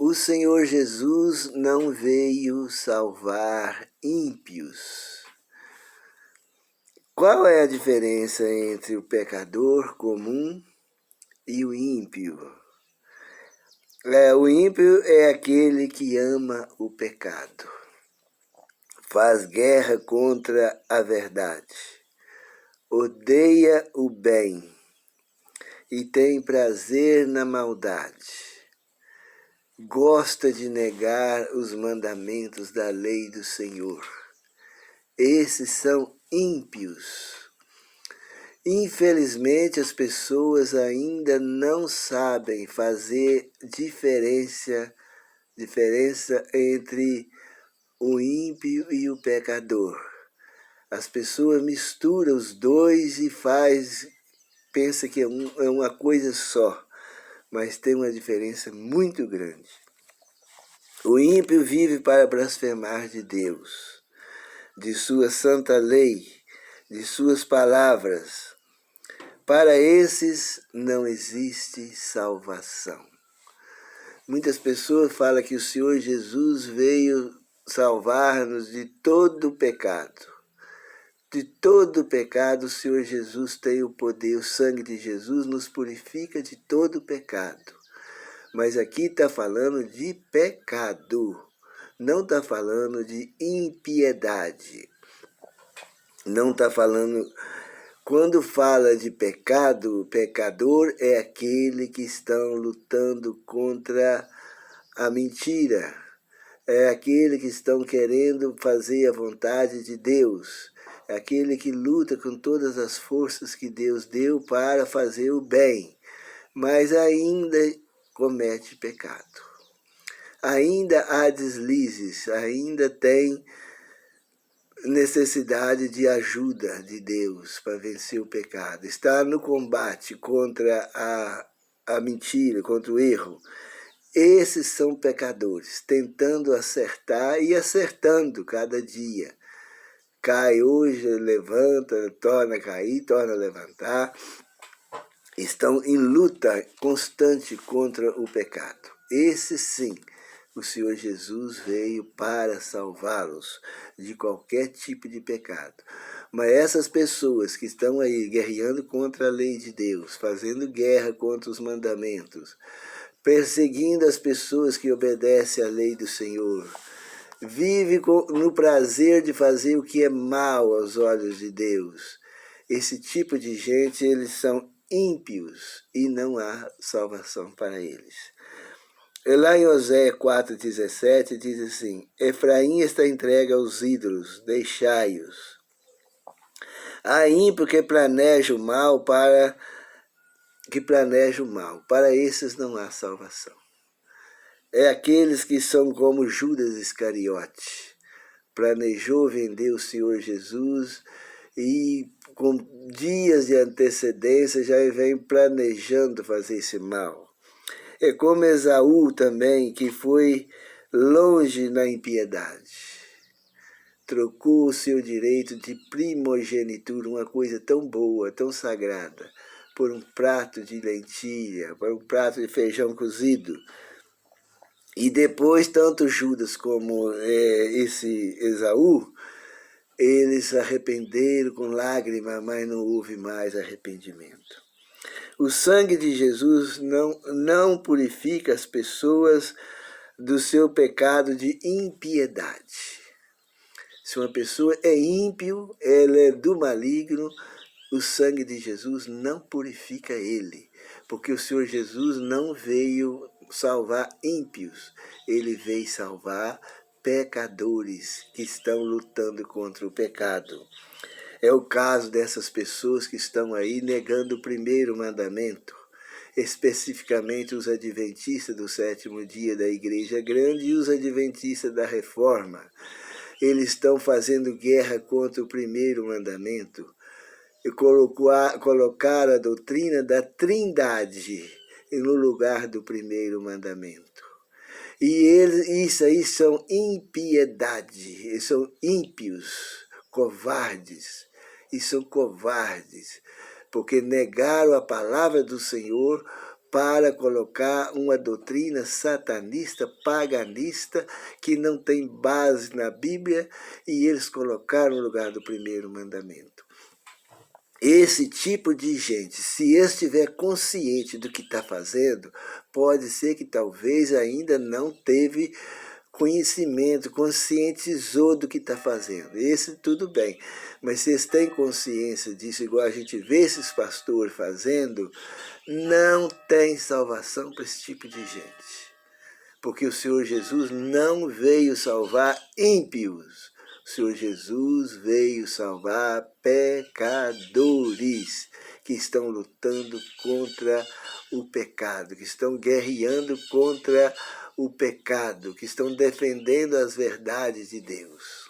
O Senhor Jesus não veio salvar ímpios. Qual é a diferença entre o pecador comum e o ímpio? O ímpio é aquele que ama o pecado, faz guerra contra a verdade, odeia o bem e tem prazer na maldade. Gosta de negar os mandamentos da lei do Senhor. Esses são ímpios. Infelizmente, as pessoas ainda não sabem fazer diferença entre o ímpio e o pecador. As pessoas misturam os dois e pensa que é uma coisa só, mas tem uma diferença muito grande. O ímpio vive para blasfemar de Deus, de sua santa lei, de suas palavras. Para esses não existe salvação. Muitas pessoas falam que o Senhor Jesus veio salvar-nos de todo o pecado. De todo o pecado, o Senhor Jesus tem o poder, o sangue de Jesus nos purifica de todo o pecado. Mas aqui está falando de pecado, não está falando de impiedade. Não está falando... Quando fala de pecado, o pecador é aquele que estão lutando contra a mentira. É aquele que estão querendo fazer a vontade de Deus. É aquele que luta com todas as forças que Deus deu para fazer o bem, mas ainda comete pecado. Ainda há deslizes, ainda tem necessidade de ajuda de Deus para vencer o pecado. Está no combate contra a mentira, contra o erro. Esses são pecadores, tentando acertar e acertando cada dia. Cai hoje, levanta, torna a cair, torna a levantar. Estão em luta constante contra o pecado. Esse sim, o Senhor Jesus veio para salvá-los de qualquer tipo de pecado. Mas essas pessoas que estão aí guerreando contra a lei de Deus, fazendo guerra contra os mandamentos, perseguindo as pessoas que obedecem à lei do Senhor, vive no prazer de fazer o que é mal aos olhos de Deus. Esse tipo de gente, eles são ímpios e não há salvação para eles. Lá em Oséias 4,17 diz assim: Efraim está entregue aos ídolos, deixai-os. Há ímpio que planeja o mal, para esses não há salvação. É aqueles que são como Judas Iscariote, planejou vender o Senhor Jesus e com dias de antecedência já vem planejando fazer esse mal. É como Esaú também, que foi longe na impiedade. Trocou o seu direito de primogenitura, uma coisa tão boa, tão sagrada, por um prato de lentilha, por um prato de feijão cozido. E depois, tanto Judas como esse Esaú, eles se arrependeram com lágrimas, mas não houve mais arrependimento. O sangue de Jesus não purifica as pessoas do seu pecado de impiedade. Se uma pessoa é ímpio, ela é do maligno, o sangue de Jesus não purifica ele. Porque o Senhor Jesus não veio salvar ímpios, ele veio salvar pecadores que estão lutando contra o pecado. É o caso dessas pessoas que estão aí negando o primeiro mandamento, especificamente os adventistas do 7º dia da Igreja Grande e os adventistas da Reforma. Eles estão fazendo guerra contra o primeiro mandamento e colocaram a doutrina da Trindade no lugar do primeiro mandamento. E isso aí são impiedade, eles são ímpios, covardes, e são covardes, porque negaram a palavra do Senhor para colocar uma doutrina satanista, paganista, que não tem base na Bíblia, e eles colocaram no lugar do primeiro mandamento. Esse tipo de gente, se estiver consciente do que está fazendo, pode ser que talvez ainda não teve conhecimento, conscientizou do que está fazendo. Esse tudo bem, mas se eles têm consciência disso, igual a gente vê esses pastores fazendo, não tem salvação para esse tipo de gente. Porque o Senhor Jesus não veio salvar ímpios. O Senhor Jesus veio salvar pecadores que estão lutando contra o pecado, que estão guerreando contra o pecado, que estão defendendo as verdades de Deus.